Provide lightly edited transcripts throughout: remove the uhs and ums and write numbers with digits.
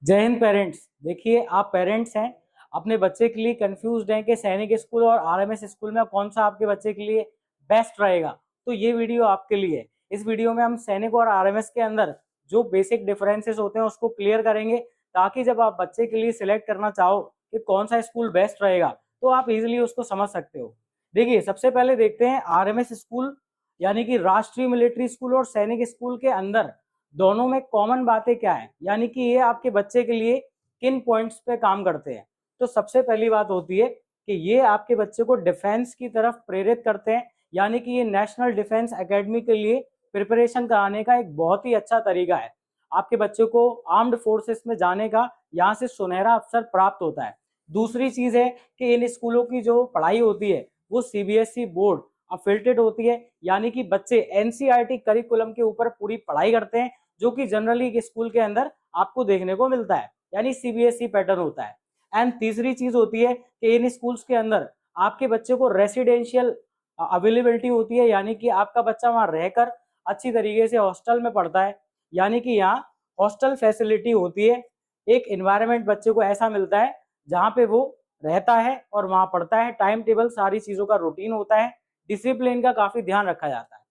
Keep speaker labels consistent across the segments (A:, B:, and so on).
A: जय हिंद पेरेंट्स। देखिए, आप पेरेंट्स हैं, अपने बच्चे के लिए कंफ्यूज्ड हैं कि सैनिक स्कूल और आरएमएस स्कूल में कौन सा आपके बच्चे के लिए बेस्ट रहेगा। तो ये वीडियो आपके लिए है। इस वीडियो में हम सैनिक और आरएमएस के अंदर जो बेसिक डिफरेंसेस होते हैं उसको क्लियर करेंगे, ताकि जब आप बच्चे के लिए सिलेक्ट करना चाहो कि कौन सा स्कूल बेस्ट रहेगा तो आप इजिली उसको समझ सकते हो। देखिए, सबसे पहले देखते हैं आरएमएस स्कूल यानी कि राष्ट्रीय मिलिट्री स्कूल और सैनिक स्कूल के अंदर दोनों में कॉमन बातें क्या है, यानी कि ये आपके बच्चे के लिए किन पॉइंट्स पे काम करते हैं। तो सबसे पहली बात होती है कि ये आपके बच्चे को डिफेंस की तरफ प्रेरित करते हैं, यानी कि ये नेशनल डिफेंस एकेडमी के लिए प्रिपरेशन कराने का एक बहुत ही अच्छा तरीका है। आपके बच्चे को आर्म्ड फोर्सेस में जाने का यहाँ से सुनहरा अवसर प्राप्त होता है। दूसरी चीज है कि इन स्कूलों की जो पढ़ाई होती है वो सीबीएसई बोर्ड अफिल्टेड होती है, यानी कि बच्चे एनसीईआरटी करिकुलम के ऊपर पूरी पढ़ाई करते हैं, जो कि जनरली स्कूल के अंदर आपको देखने को मिलता है, यानी सीबीएसई पैटर्न होता है। एंड तीसरी चीज होती है कि इन स्कूल्स के अंदर आपके बच्चे को रेसिडेंशियल अवेलेबिलिटी होती है, यानी कि आपका बच्चा वहां रहकर अच्छी तरीके से हॉस्टल में पढ़ता है, यानी कि यहाँ हॉस्टल फैसिलिटी होती है। एक इन्वायरमेंट बच्चे को ऐसा मिलता है जहाँ पे वो रहता है और वहां पढ़ता है। टाइम टेबल सारी चीजों का रूटीन होता है, डिसिप्लिन का काफी ध्यान रखा जाता है।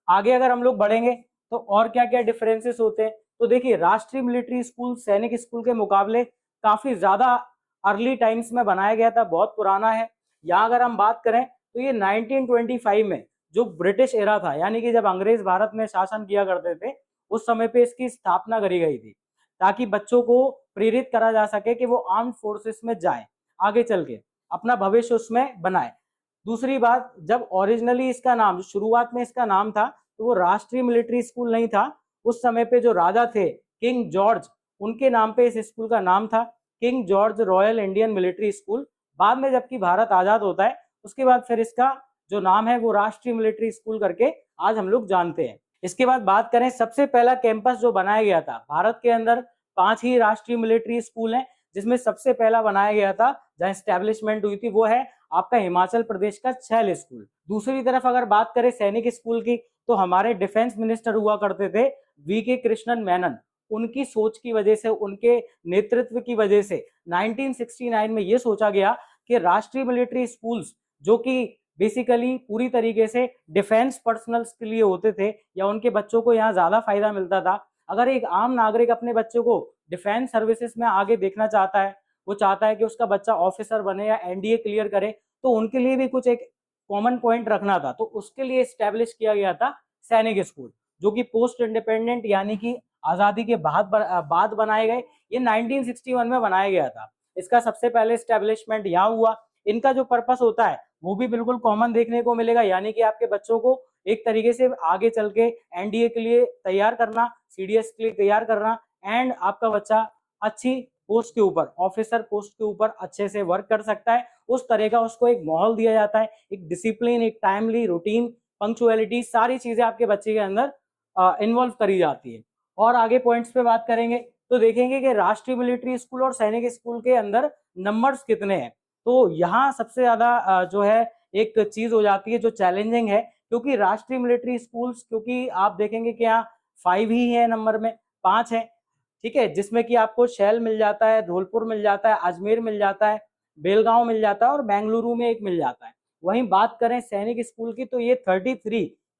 A: आगे अगर हम लोग बढ़ेंगे तो और क्या क्या डिफरेंसेस होते हैं, तो देखिए, राष्ट्रीय मिलिट्री स्कूल सैनिक स्कूल के मुकाबले काफी ज्यादा अर्ली टाइम्स में बनाया गया था, बहुत पुराना है। यहाँ अगर हम बात करें तो ये 1925 में जो ब्रिटिश एरा था, यानी कि जब अंग्रेज भारत में शासन किया करते थे, उस समय पे इसकी स्थापना करी गई थी, ताकि बच्चों को प्रेरित करा जा सके कि वो आर्म्ड फोर्सेस में जाए, आगे चल के अपना भविष्य उसमें बनाए। दूसरी बात, जब ओरिजिनली इसका नाम, शुरुआत में इसका नाम था, तो वो राष्ट्रीय मिलिट्री स्कूल नहीं था। उस समय पे जो राजा थे किंग जॉर्ज, उनके नाम पे इस स्कूल का नाम था king George royal Indian military school. बाद में जबकि भारत आजाद होता है, उसके बाद फिर इसका जो नाम है वो राष्ट्रीय मिलिट्री स्कूल करके आज हम लोग जानते हैं। इसके बाद बात करें, सबसे पहला कैंपस जो बनाया गया था भारत के अंदर, 5 ही राष्ट्रीय मिलिट्री स्कूल हैं, जिसमें सबसे पहला बनाया गया था जहां स्टैब्लिशमेंट हुई थी वो है आपका हिमाचल प्रदेश का छैल स्कूल। दूसरी तरफ अगर बात करें सैनिक स्कूल की, तो हमारे डिफेंस मिनिस्टर हुआ करते थे वीके कृष्णन मेनन। उनकी सोच की वजह से, उनके नेतृत्व की वजह से 1969 में यह सोचा गया कि राष्ट्रीय मिलिट्री स्कूल्स, जो कि बेसिकली पूरी तरीके से डिफेंस पर्सनल्स के लिए होते थे, या उनके बच्चों को यहाँ ज्यादा फायदा मिलता था। अगर एक आम नागरिक अपने बच्चे को डिफेंस सर्विसेज में आगे देखना चाहता है, वो चाहता है कि उसका बच्चा ऑफिसर बने या एनडीए क्लियर करे, तो उनके लिए भी कुछ एक कॉमन पॉइंट रखना था, तो उसके लिए स्टैब्लिश किया गया था सैनिक स्कूल, जो कि पोस्ट इंडिपेंडेंट यानी कि आजादी के बाद बनाए गए। ये 1961 में बनाया गया था। इसका सबसे पहले स्टैब्लिशमेंट यहाँ हुआ। इनका जो पर्पस होता है वो भी बिल्कुल कॉमन देखने को मिलेगा, यानी कि आपके बच्चों को एक तरीके से आगे चल के एनडीए के लिए तैयार करना, सीडीएस के लिए तैयार करना, एंड आपका बच्चा अच्छी पोस्ट के ऊपर, ऑफिसर पोस्ट के ऊपर अच्छे से वर्क कर सकता है, उस तरह का उसको एक माहौल दिया जाता है, एक डिसिप्लिन, एक टाइमली रूटीन, पंक्चुअलिटी, सारी चीजें आपके बच्चे के अंदर इन्वॉल्व करी जाती है। और आगे पॉइंट्स पे बात करेंगे तो देखेंगे कि राष्ट्रीय मिलिट्री स्कूल और सैनिक स्कूल के अंदर नंबर्स कितने हैं। तो यहाँ सबसे ज्यादा जो है एक चीज हो जाती है जो चैलेंजिंग है, क्योंकि राष्ट्रीय मिलिट्री स्कूल्स, क्योंकि आप देखेंगे कि यहाँ 5 ही है नंबर में, 5 है, ठीक है, जिसमें कि आपको शैल मिल जाता है, धौलपुर मिल जाता है, अजमेर मिल जाता है, बेलगांव मिल जाता है और बेंगलुरु में एक मिल जाता है। वहीं बात करें सैनिक स्कूल की, तो ये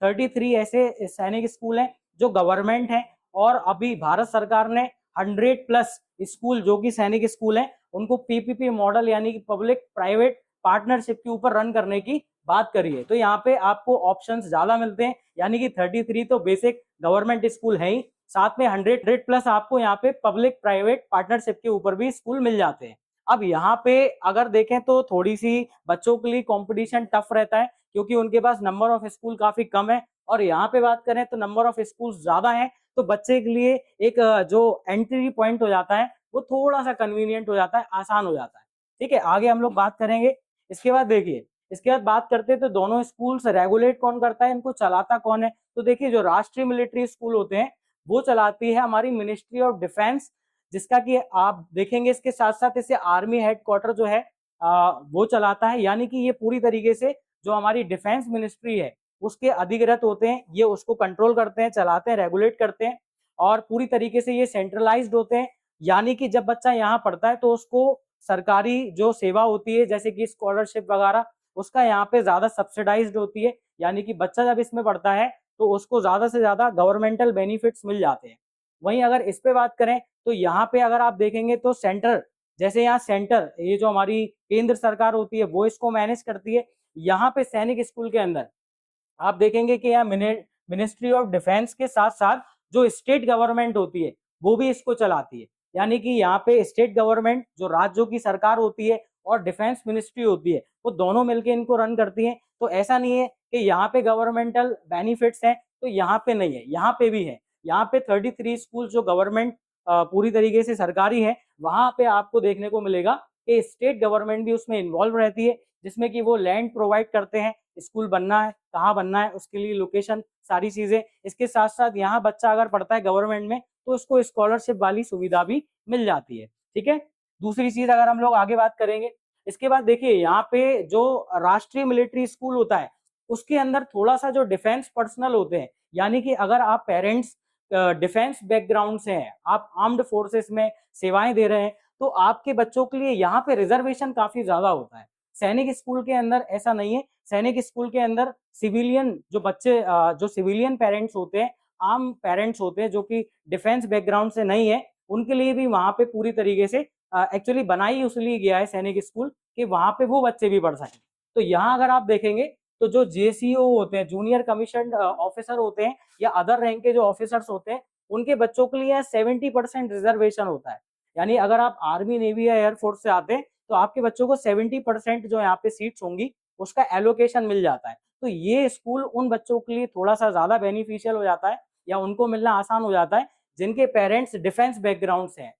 A: 33 ऐसे सैनिक स्कूल हैं जो गवर्नमेंट है, और अभी भारत सरकार ने 100+ स्कूल जो कि सैनिक स्कूल हैं उनको पीपीपी मॉडल यानी कि पब्लिक प्राइवेट पार्टनरशिप के ऊपर रन करने की बात करी है। तो यहाँ पे आपको ऑप्शंस ज्यादा मिलते हैं, यानी कि 33 तो बेसिक गवर्नमेंट स्कूल है ही, साथ में 100+ आपको यहाँ पे पब्लिक प्राइवेट पार्टनरशिप के ऊपर भी स्कूल मिल जाते हैं। अब यहाँ पे अगर देखें तो थोड़ी सी बच्चों के लिए कंपटीशन टफ रहता है, क्योंकि उनके पास नंबर ऑफ स्कूल काफी कम है, और यहाँ पे बात करें तो नंबर ऑफ स्कूल ज्यादा है, तो बच्चे के लिए एक जो एंट्री पॉइंट हो जाता है वो थोड़ा सा कन्वीनियंट हो जाता है, आसान हो जाता है। ठीक है, आगे हम लोग बात करेंगे। इसके बाद देखिए, इसके बाद बात करते हैं तो दोनों स्कूल्स रेगुलेट कौन करता है, इनको चलाता कौन है। तो देखिए, जो राष्ट्रीय मिलिट्री स्कूल होते हैं वो चलाती है हमारी मिनिस्ट्री ऑफ डिफेंस, जिसका कि आप देखेंगे इसके साथ साथ इसे आर्मी हेडक्वार्टर जो है वो चलाता है, यानी कि ये पूरी तरीके से जो हमारी डिफेंस मिनिस्ट्री है उसके अधिकृत होते हैं, ये उसको कंट्रोल करते हैं, चलाते हैं, रेगुलेट करते हैं, और पूरी तरीके से ये सेंट्रलाइज्ड होते हैं। यानी कि जब बच्चा यहाँ पढ़ता है तो उसको सरकारी जो सेवा होती है जैसे कि स्कॉलरशिप वगैरह, उसका यहाँ पे ज्यादा सब्सिडाइज्ड होती है। यानी कि बच्चा जब इसमें पढ़ता है तो उसको ज्यादा से ज्यादा गवर्नमेंटल बेनिफिट्स मिल जाते हैं। वहीं अगर इस पे बात करें तो यहाँ पे अगर आप देखेंगे तो सेंटर, जैसे यहाँ सेंटर, ये जो हमारी केंद्र सरकार होती है वो इसको मैनेज करती है। यहाँ पे सैनिक स्कूल के अंदर आप देखेंगे कि यहाँ मिनिस्ट्री ऑफ डिफेंस के साथ साथ जो स्टेट गवर्नमेंट होती है वो भी इसको चलाती है। यानी कि यहाँ पे स्टेट गवर्नमेंट जो राज्यों की सरकार होती है और डिफेंस मिनिस्ट्री होती है वो दोनों मिलकर इनको रन करती हैं। तो ऐसा नहीं है कि यहाँ पे गवर्नमेंटल बेनिफिट्स हैं तो यहाँ पे नहीं है, यहाँ पे भी है। यहाँ पे 33 स्कूल जो गवर्नमेंट पूरी तरीके से सरकारी है, वहां पे आपको देखने को मिलेगा कि स्टेट गवर्नमेंट भी उसमें इन्वॉल्व रहती है, जिसमें कि वो लैंड प्रोवाइड करते हैं, स्कूल बनना है कहाँ बनना है उसके लिए लोकेशन, सारी चीजें। इसके साथ साथ यहाँ बच्चा अगर पढ़ता है गवर्नमेंट में तो उसको स्कॉलरशिप वाली सुविधा भी मिल जाती है। ठीक है, दूसरी चीज अगर हम लोग आगे बात करेंगे, इसके बाद देखिए यहाँ पे जो राष्ट्रीय मिलिट्री स्कूल होता है उसके अंदर थोड़ा सा जो डिफेंस पर्सनल होते हैं, यानी कि अगर आप पेरेंट्स डिफेंस बैकग्राउंड से हैं, आप आर्म्ड फोर्सेस में सेवाएं दे रहे हैं, तो आपके बच्चों के लिए यहाँ पे रिजर्वेशन काफी ज्यादा होता है। सैनिक स्कूल के अंदर ऐसा नहीं है। सैनिक स्कूल के अंदर सिविलियन जो बच्चे जो सिविलियन पेरेंट्स होते हैं, आम पेरेंट्स होते हैं जो कि डिफेंस बैकग्राउंड से नहीं है, उनके लिए भी वहां पे पूरी तरीके से एक्चुअली बनाई उसलिए गया है सैनिक स्कूल कि वहां पे वो बच्चे भी पढ़ सकें। तो यहाँ अगर आप देखेंगे तो जो जेसीओ होते हैं, जूनियर कमीशन ऑफिसर होते हैं, या अदर रैंक के जो ऑफिसर्स होते हैं, उनके बच्चों के लिए 70% रिजर्वेशन होता है। यानी अगर आप आर्मी, नेवी या एयरफोर्स से आते हैं तो आपके बच्चों को 70% जो यहाँ पे सीट्स होंगी उसका एलोकेशन मिल जाता है। तो ये स्कूल उन बच्चों के लिए थोड़ा सा ज्यादा बेनिफिशियल हो जाता है, या उनको मिलना आसान हो जाता है जिनके पेरेंट्स डिफेंस बैकग्राउंड से हैं।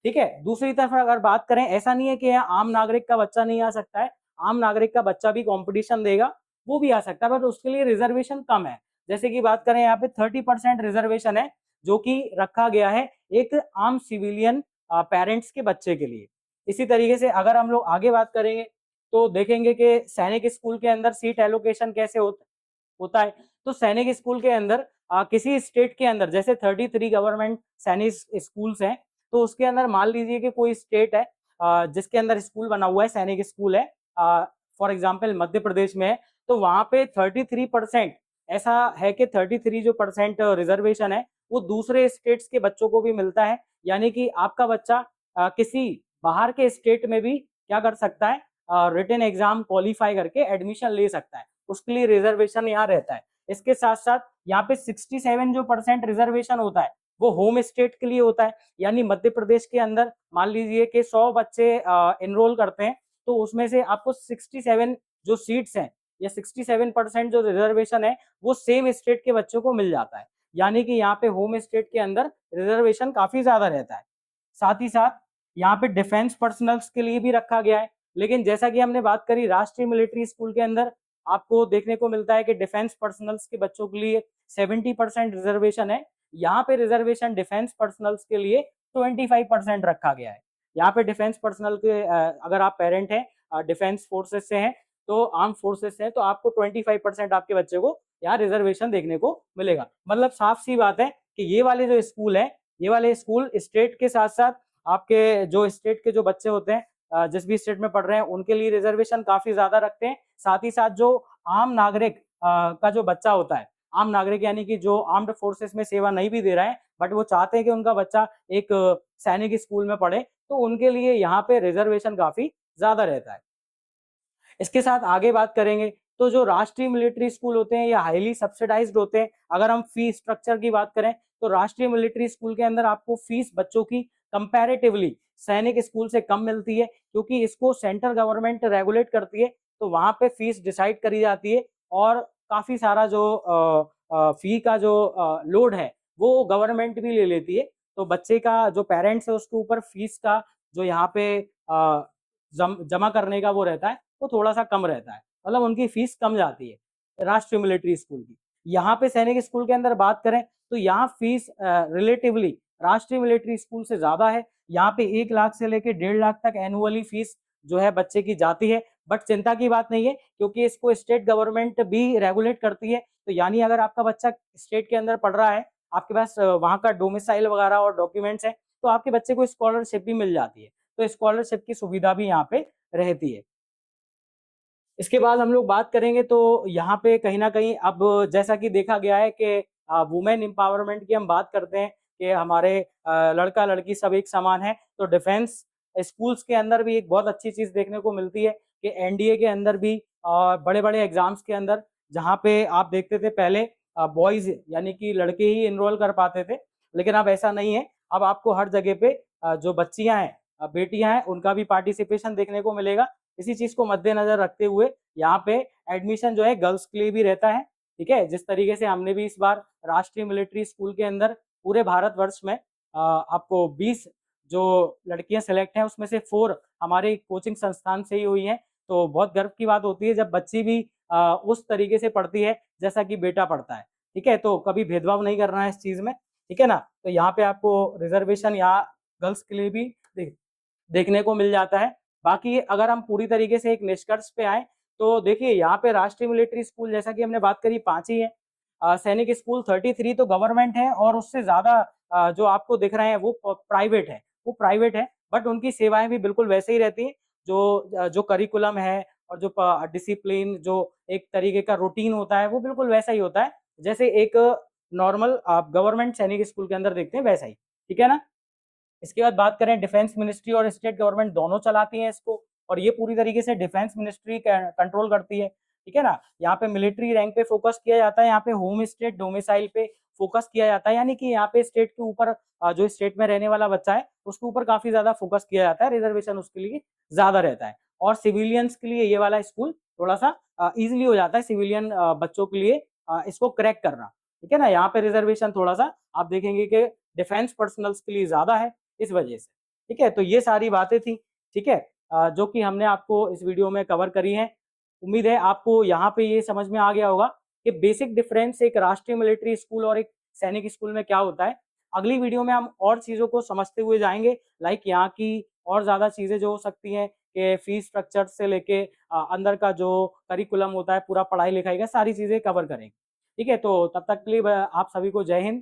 A: ठीक है, दूसरी तरफ अगर बात करें, ऐसा नहीं है कि आम नागरिक का बच्चा नहीं आ सकता है, आम नागरिक का बच्चा भी कंपटीशन देगा, वो भी आ सकता है, बट उसके लिए रिजर्वेशन कम है। जैसे कि बात करें यहाँ पे 30% रिजर्वेशन है जो कि रखा गया है एक आम सिविलियन पेरेंट्स के बच्चे के लिए। इसी तरीके से अगर हम लोग आगे बात करेंगे तो देखेंगे कि सैनिक स्कूल के अंदर सीट एलोकेशन कैसे होता है। तो सैनिक स्कूल के अंदर किसी स्टेट के अंदर जैसे 33 गवर्नमेंट सैनिक स्कूल्स हैं, तो उसके अंदर मान लीजिए कि कोई स्टेट है जिसके अंदर स्कूल बना हुआ है, सैनिक स्कूल है, फॉर एग्जाम्पल मध्य प्रदेश में है, तो वहां पे 33% ऐसा है कि 33 जो परसेंट रिजर्वेशन है वो दूसरे स्टेट्स के बच्चों को भी मिलता है। यानी कि आपका बच्चा किसी बाहर के स्टेट में भी क्या कर सकता है, रिटन एग्जाम क्वालिफाई करके एडमिशन ले सकता है, उसके लिए रिजर्वेशन यहाँ रहता है। इसके साथ साथ यहाँ पे 67 जो परसेंट रिजर्वेशन होता है वो होम स्टेट के लिए होता है। यानी मध्य प्रदेश के अंदर मान लीजिए कि 100 बच्चे एनरोल करते हैं, तो उसमें से आपको 67 जो सीट्स हैं या 67% जो रिजर्वेशन है वो सेम स्टेट के बच्चों को मिल जाता है। यानी कि यहाँ पे होम स्टेट के अंदर रिजर्वेशन काफी ज्यादा रहता है। साथ ही साथ यहाँ पे डिफेंस पर्सनल्स के लिए भी रखा गया है। लेकिन जैसा कि हमने बात करी राष्ट्रीय मिलिट्री स्कूल के अंदर, आपको देखने को मिलता है कि डिफेंस पर्सनल्स के बच्चों के लिए 70% रिजर्वेशन है। यहाँ पे रिजर्वेशन डिफेंस पर्सनल्स के लिए 25% रखा गया है। यहाँ पे डिफेंस पर्सनल के अगर आप पेरेंट हैं डिफेंस फोर्सेस से हैं, तो आर्म फोर्सेस से हैं, तो आपको 25% आपके बच्चे को यहाँ रिजर्वेशन देखने को मिलेगा। मतलब साफ सी बात है कि ये वाले जो स्कूल है, ये वाले स्कूल स्टेट के साथ साथ आपके जो स्टेट के जो बच्चे होते हैं जिस भी स्टेट में पढ़ रहे हैं उनके लिए रिजर्वेशन काफी ज्यादा रखते हैं। साथ ही साथ जो आम नागरिक का जो बच्चा होता है, आम नागरिक यानी कि जो आर्म्ड फोर्सेस में सेवा नहीं भी दे रहा है बट वो चाहते हैं कि उनका बच्चा एक सैनिक स्कूल में पढ़े, तो उनके लिए यहाँ पे रिजर्वेशन काफी ज्यादा रहता है। इसके साथ आगे बात करेंगे तो जो राष्ट्रीय मिलिट्री स्कूल होते हैं या हाईली सब्सिडाइज्ड होते हैं। अगर हम फीस स्ट्रक्चर की बात करें तो राष्ट्रीय मिलिट्री स्कूल के अंदर आपको फीस बच्चों की कंपैरेटिवली सैनिक स्कूल से कम मिलती है, क्योंकि इसको सेंट्रल गवर्नमेंट रेगुलेट करती है, तो वहां पे फीस डिसाइड करी जाती है और काफी सारा जो फी का जो लोड है वो गवर्नमेंट भी ले लेती है। तो बच्चे का जो पेरेंट्स है उसके ऊपर फीस का जो यहाँ पे जमा करने का वो रहता है वो थोड़ा सा कम रहता है, मतलब उनकी फीस कम जाती है राष्ट्रीय मिलिट्री स्कूल की। यहाँ पे सैनिक स्कूल के अंदर बात करें तो यहाँ फीस रिलेटिवली राष्ट्रीय मिलिट्री स्कूल से ज्यादा है। यहाँ पे 1 लाख से लेके 1.5 लाख तक एनुअली फीस जो है बच्चे की जाती है। बट चिंता की बात नहीं है, क्योंकि इसको स्टेट गवर्नमेंट भी रेगुलेट करती है। तो यानी अगर आपका बच्चा स्टेट के अंदर पढ़ रहा है, आपके पास वहाँ का डोमिसाइल वगैरह और डॉक्यूमेंट्स है, तो आपके बच्चे को स्कॉलरशिप भी मिल जाती है। तो स्कॉलरशिप की सुविधा भी यहाँ पे रहती है। इसके बाद हम लोग बात करेंगे तो यहाँ पे कहीं न कहीं अब जैसा कि देखा गया है कि वुमेन एम्पावरमेंट की हम बात करते हैं कि हमारे लड़का-लड़की सब एक समान है। तो डिफेंस स्कूल्स के अंदर भी एक बहुत अच्छी चीज़ देखने को मिलती है कि एनडीए के अंदर भी बड़े-बड़े एग्ज़ाम्स के अंदर जहाँ पे आप देखते थे पहले बॉयज़ यानी कि लड़के ही एनरोल कर पाते थे, लेकिन अब ऐसा नहीं है। अब आपको हर जगह पे जो बच्चियाँ हैं बेटियाँ हैं, उनका भी पार्टिसिपेशन देखने को मिलेगा। इसी चीज़ को मद्देनज़र रखते हुए यहाँ पे एडमिशन जो है गर्ल्स के लिए भी रहता है, ठीक है? जिस तरीके से हमने भी इस बार राष्ट्रीय मिलिट्री स्कूल के अंदर पूरे भारतवर्ष में आपको 20 जो लड़कियाँ सेलेक्ट हैं उसमें से 4 हमारे कोचिंग संस्थान से ही हुई हैं। तो बहुत गर्व की बात होती है जब बच्ची भी उस तरीके से पढ़ती है जैसा कि बेटा पढ़ता है, ठीक है? तो कभी भेदभाव नहीं करना है इस चीज़ में, ठीक है ना? तो यहाँ पे आपको रिज़र्वेशन यहाँ गर्ल्स के लिए भी देखने को मिल जाता है। बाकी अगर हम पूरी तरीके से एक निष्कर्ष पे आएँ, तो देखिए यहाँ पे राष्ट्रीय मिलिट्री स्कूल जैसा कि हमने बात करी 5 ही है। सैनिक स्कूल 33 तो गवर्नमेंट है और उससे ज़्यादा जो आपको दिख रहे हैं वो प्राइवेट है, बट उनकी सेवाएँ भी बिल्कुल वैसे ही रहती हैं। जो करिकुलम है और जो डिसिप्लिन जो एक तरीके का रूटीन होता है, वो बिल्कुल वैसा ही होता है, जैसे एक नॉर्मल आप गवर्नमेंट सैनिक स्कूल के अंदर देखते हैं वैसा ही, ठीक है ना? इसके बाद बात करें डिफेंस मिनिस्ट्री और स्टेट गवर्नमेंट दोनों चलाती हैं इसको और ये पूरी तरीके से डिफेंस मिनिस्ट्री कंट्रोल करती है, ठीक है ना? यहाँ पे मिलिट्री रैंक पे फोकस किया जाता है, यहाँ पे होम स्टेट डोमिसाइल पे फोकस किया जाता है, यानी कि यहाँ पे स्टेट के ऊपर जो स्टेट में रहने वाला बच्चा है उसके ऊपर काफी ज्यादा फोकस किया जाता है, रिजर्वेशन उसके लिए ज्यादा रहता है। और सिविलियंस के लिए ये वाला स्कूल थोड़ा सा इजिली हो जाता है सिविलियन बच्चों के लिए इसको क्रैक करना, ठीक है ना? यहाँ पे रिजर्वेशन थोड़ा सा आप देखेंगे कि डिफेंस पर्सनल्स के लिए ज्यादा है इस वजह से, ठीक है? तो ये सारी बातें थी, ठीक है? जो कि हमने आपको इस वीडियो में कवर करी हैं। उम्मीद है आपको यहाँ पे ये समझ में आ गया होगा कि बेसिक डिफरेंस एक राष्ट्रीय मिलिट्री स्कूल और एक सैनिक स्कूल में क्या होता है। अगली वीडियो में हम और चीज़ों को समझते हुए जाएँगे, लाइक यहाँ की और ज़्यादा चीज़ें जो हो सकती हैं कि फीस स्ट्रक्चर से लेके अंदर का जो करिकुलम होता है, पूरा पढ़ाई-लिखाई का सारी चीज़ें कवर करेंगे, ठीक है? तो तब तक के लिए ब आप सभी को जय हिंद।